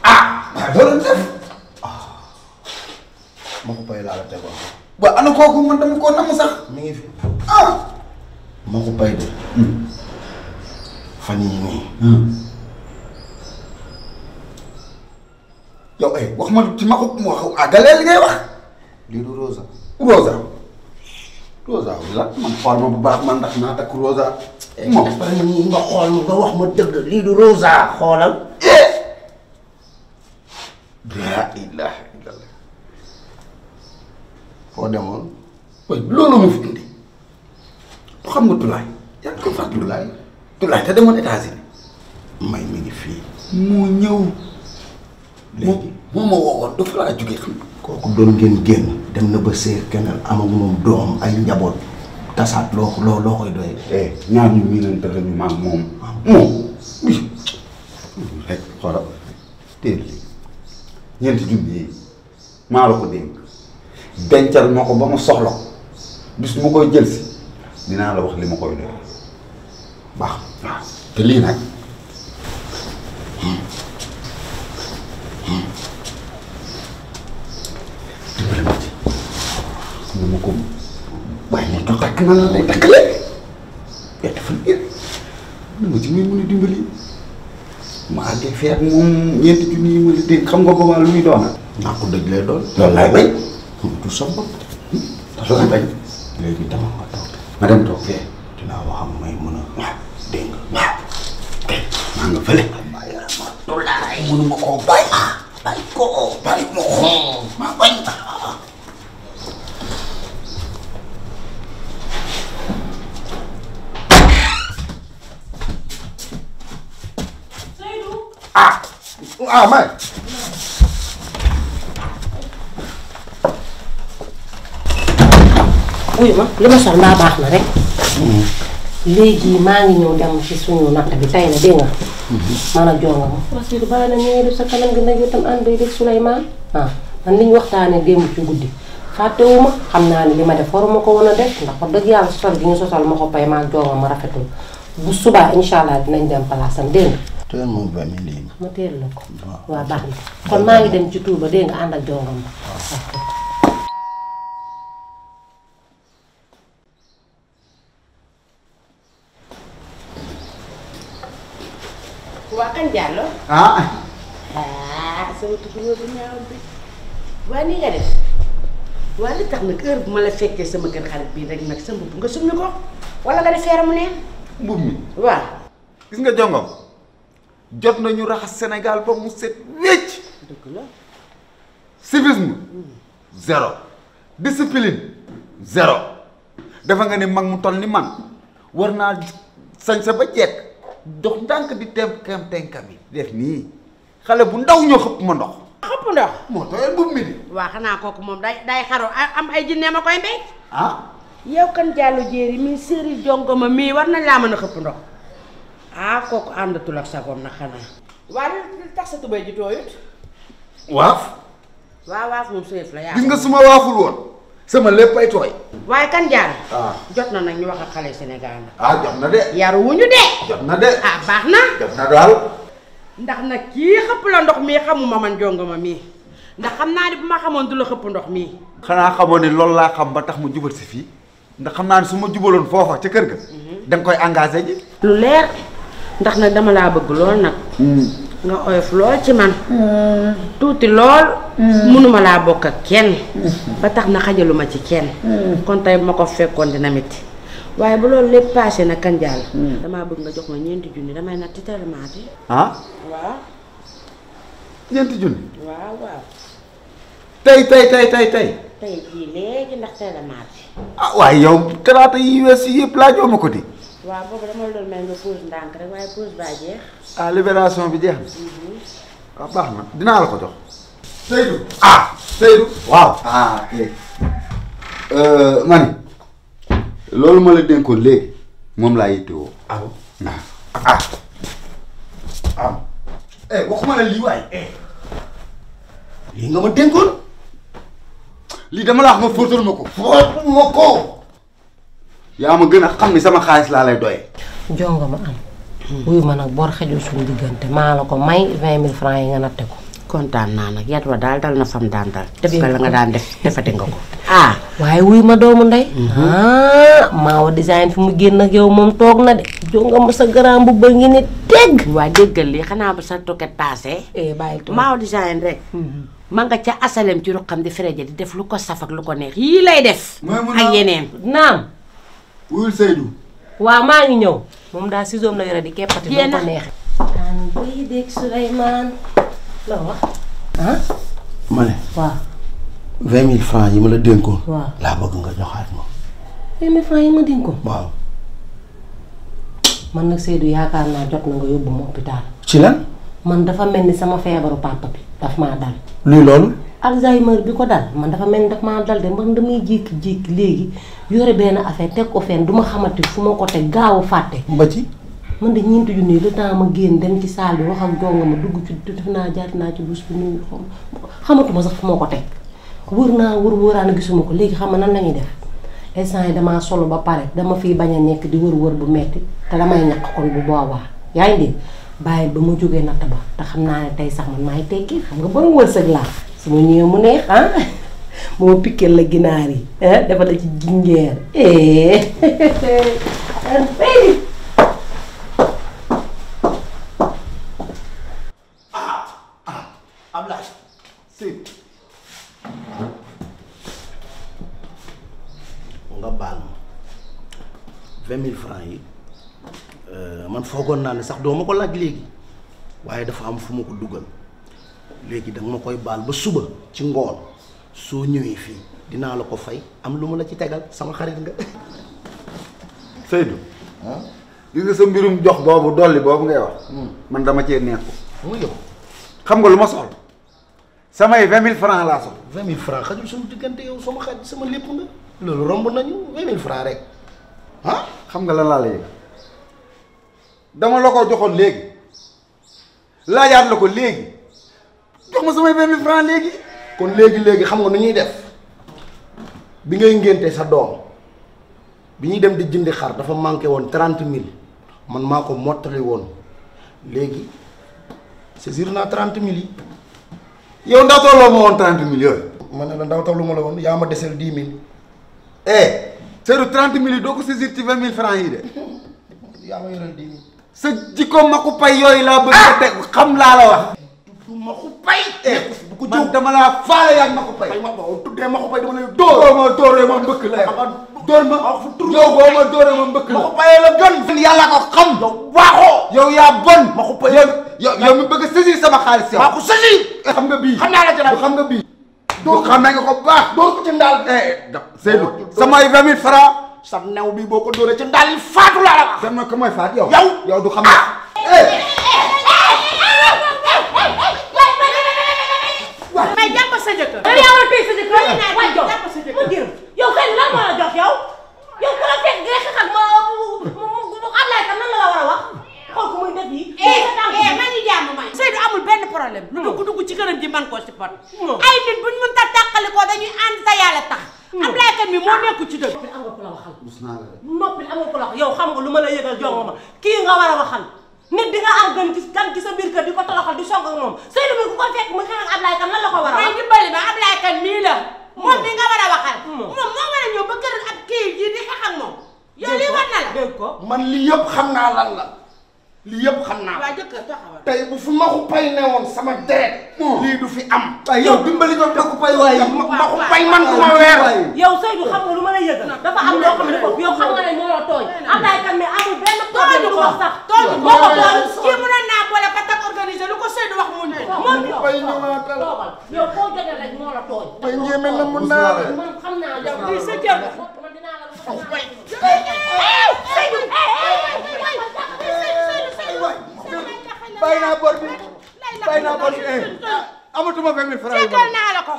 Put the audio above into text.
ah waaw loolu def ma ko pay laa la tegoon. waaw ana kooku man dama koo namm sax. mi ngi fi. ah. ma ko pay de. fan yii nii. yow wax ma ci ma ko wax àggaleel li ngay wax. lii du Rosa. Rosa. Rosa la man xool ma bu baax man ndax naa takk Rosa. moom fan yii nga xool nga wax ma dëgg lii du Rosa xoolal. laa ilaaha illallah. foo demoon. waaye loolu ma fi indi. xam nga Tulaay. yaa ngi koy fàttali Tulaay te demoon États-Unis. may mi ngi fii. moo ñëw. léegi moo ma woowoon dafa laa jógee xam nga. kooku doon ngeen génn dem na ba seer keneen am ak moom doom ay njaboot tasaat loo koy doy. ñaar ñu mii nañ tëral ñu maag moom. moom rek xoolal teel li ñeenti junni yi maa la ko dénk dencal ma ko ba ma soxla ko bis mu koy jël si dinaa la wax li ma koy doy baax waaw te lii nag dimbali ma ci nu ma ko waaye ñu ko takk na la lay takk léegi yaa dafa ngir nu ma ci muy mën a dimbali ma àggee fee ak moom ñeenti junni yi ma la dégg xam nga ko waa lu muy doon naa ko dëj lay doon. loolu laay bañ du sa bopp. loolu laay bañ léegi dama nga toog. ma dem toog fee dinaa wax ak may mën a. waaw dégg nga. waaw kay maa nga fële Tulaay mënuma koo bàyyi. bàyyi ko bàyyi ma ko maa bañ may wuyu ma li ma sol mbaa baax na rek. léegi maa ngi ñëw dem ci suñu natt bi tey na dégg nga. man ak jonga ma. parce que bàyyi na ñëwee def sa kanam gi nag yow tam ànd bay def Souleymane. man li ñu waxtaanee démb ci guddi fàttewuma xam naa ne li ma def waruma ko woon a def ndax wax dëgg yàlla sosal gi ñu sosal ma ko pay maa ak jonga ma rafetul bu subaa incha allah dinañ dem palaasam dégg nga. teel moom 20 000 yi. ma teel la ko. waaw baax na kon maa ngi dem ci tuur ba dégg nga ànd ak jonga ma. waa kan Diallo. sama tukulóor bu ñaaw bi. waa nii nga def. waa li tax nag heure bu ma la fekkee sama kër xarit bii rek nag sa mbubb nga summi ko. wala nga def feeramu neen. mbubb mi waaw. gis nga jongom jot nañu raxas Sénégal ba mu set wécc. dëgg la. civisme zéro discipline zéro dafa nga ni mag mu toll ni man war naa sañ sa ba jekk dox ndànk di tenkam yi def nii xale bu ndaw ñoo xëpp ma ndox. xëpp ndox. moo tooyal mbubb mi di. waa xanaa kooku moom day xaru am ay jinne ma koy mbéy. yow kan Diallo jéeri mii séeri jongoma mii war nañ laa mën a xëpp ndox. kooku àndatul ak sagoom na xanaa. waa li tax sa tubéy ji tooyut. waaf. waaw waaf moom sëyëf la yaa. gis nga su ma waaful woon sama lépp ay tooy. waaye kan Diallo. jot na nag ñu wax ak xale Sénégal nag. jot na de. yaru wuñu de. jot na de. baax na. jot na daal. ndax nag kii xëpp la ndox mii xamuma man jongoma mii ndax xam naa ne bu ma xamoon du la xëpp ndox mii. xanaa xamoon ne loolu laa xam ba tax mu jubal si fii ndax xam naa ne su ma jubaloon foofa ca kër ga. danga koy engagé ji. lu leer ndax nag dama laa bëgg lool nag. nga oyof lool ci man. tuuti lool. mënuma laa bokk ak kenn. ba tax na xajaluma ci kenn. kon tey bu ma ko fekkoon dina métti waaye bu loolu lépp passé na kan Diallo. damaa bëgg nga jox ma ñeenti junni damay nag ci traitement bi. waaw. ñeenti junni. waaw. tey. tey jii léegi ndax traitement bi. waaye yow talaata yi wees yi yëpp laajoo ma ko di. waaw boobu dama la doon may nga pause ndànk rek waaye pause baa jeex. libération bi jeex na. baax na dinaa la ko jox. Seydou. Seydou. waaw. mani loolu ma la dénkoon léegi moom laa yittewoo. waxuma la lii waay. lii nga ma dénkoon. lii dama la wax nga fóotal ma ko. fóotal ma ko. yaa ma gën a xam ni sama xaalis laa lay doyee. jonga ma am wuyu ma nag bor xejul suñu diggante maa la ko may 20 000 francs yi nga natte ko. kontaan naa nag yat wa daal dal na fam daan dal. def nga la nga daan def defati nga ko. waaye wuyu ma doomu ndey. Maawa design fi mu génn ak yow moom toog na de. jonga ma sa grand bu ba ngi ne dégg. waa déggal lii xanaa ba sa toket passé. bàyyi toog Maawa design rek. ma nga ca asalem ci ruqam di fereje di def lu ko saf ak lu ko neex yii lay def. ak yeneen. naam. wuyul Seydou. waaw maa ngi ñëw. moom daal si zone la yore di keppati. lu ko neexee. an bay dégg Souleymane. la wax. ma ne. waaw. 20 000 francs yi ma la dénkoon. waaw laa bëgg nga joxaat ma. 20 000 francs yi ma dénkoon. waaw. man nag Seydou yaakaar naa jot na nga yóbbu ma hôpital. ci lan. man dafa mel ni sama feebaru papa bi daf maa dal. luy loolu. Alzheimer bi ko dal man dafa mel ni daf maa dal de man damay jékki-jékki léegi yore benn affaire teg ko fenn du ma xamante fu ma ko teg gaaw a fàtte. ba ci. man de ñeenti junni le temps ma génn dem ci salle bi wax ak jonga ma dugg ci def naa jaar naa ci douche bi nuyu xamatuma sax fu ma ko teg wër naa wëraan gisuma ko léegi xam nga nan la ñuy def instant yi damaa solo ba pare dama fiy bañ a nekk di wër bu metti te damay ñaq kon bu boobaa yaa ngi dégg bàyyi ba ma jógee natt ba te xam naa ne tey sax man maay tekki xam nga borom wërsëg laa su ma ñëwee mu neex moo piqué la ginaar yi dafa la ci jinjeer Ablaye Seydou. nga baal ma 20 000 francs yi man foogoon naa ne sax doo ma ko laaj léegi waaye dafa am fu ma ko dugal léegi danga ma koy baal ba suba ci ngoon soo ñëwee fii dinaa la ko fay am lu ma la ci tegal sama xarit nga. Seydou. gis nga sa mbirum jox boobu dolli boobu ngay wax. man dama cee neexu. mu yow. xam nga lu ma soxla. samay 20 000 francs laa soxla. 20 000 francs xajul suñu diggante yow sama xarit sama lépp nga loolu romb nañu 20 000 francs rek xam nga lan laa la yëg dama la ko joxoon léegi laajaat la ko léegi jox ma samay 20 000 francs léegi. kon léegi xam nga nu ñuy def bi ngay ngénte sa doom bi ñuy dem di jëndi xar dafa manqué woon 30 000 man maa ko mottali woon léegi saisir naa 30 000 yi. yow ndaw tolloo ma woon 30 000 yooyu. ma ne la ndaw taw lu ma la woon yaa ma desel 10 000. Seydou 30 000 yi doo ko saisir ci 20 000 francs yi de. yaa ma yoreel 10 000. sa jikko ma ko pay yooyu laa bëgg a teg xam laa la wax. du ma ko pay. bu ko man dama laa faale yaa ma ko pay. ma ko tuddee ma ko pay dama lay dóor. boo ma dóoree ma mbëkk la yow. dóor ma yow boo ma dóoree ma mbëkk la. ma ko payee la gën. yàlla ko xam. yow baaxoo. yow yaa bon. ma ko payee yow mi bëgg a saisir sama xaalis yow. maa ko saisir. xam nga bii. xam naa la jëlaat xam nga bii. doo xamee nga ko baax. dóor ko ci ndaal. Seydou samay 20 000 francs. sa new bi boo ko dóoree ci ndaal yi faatu laa la wax. dem na ko mooy faat yow. yow du xam ne. may jàpp sa jëkkër. yow yaa war a téye sa jëkkër waay jox mu jërëm yow kay lan moo la jox yow ku la fekk nga xeex ak Ablaye tam nan la war a wax xool ko muy def yi. ma ñu jàmm may. Seydou amul benn problème. lu dugg ci këram ji man koo si pot. ay nit buñ mën ta tàqalikoo dañuy ànd sa yàlla tax. Ablaye kan mi moo nekku ci dëgg. noppi am nga ko la waxal. noppi am nga ko la wax yow xam nga lu ma la yëgal jongo ma kii nga war a waxal nit di nga am gan ci sa biir kër di ko toloxal di song ak moom Seydou mi ku ko fekk mu xeex ak Ablaye kan lan la ko war a wax. may dimbali ba Ablaye kan mii la. moom mi nga war a waxal. moom moo war a ñëw ba kër ab kii ji di xeex ak moom. yow lii war na la dégg ko man lii yëpp xam naa lan la lii yëpp xam naa. waa jëkkër taxawal. tey bu fi maxu pay ne woon sama deret. lii du fi am. waaye yow dimbali ko maxu pay waaye. maxu pay man du ma weer. yow Seydou xam nga lu ma la yëgal dafa am loo xam ne foofu yow xam nga ne ñoo la tooñ. Ablaye kan mais amul benn problème ko wax sax. tooñu ko kii mënoon naa boole ba tak organisé lu ko Seydou wax mu ne. moom pay ñëwaatal. yow foo jotee rek moo la tooñ. pay ñeeme na mun naa la. man xam naa yow lii sa kër la. man dinaa la bàyyi naa bor bi amatuma 20 000 francs. Seetal naa la ko.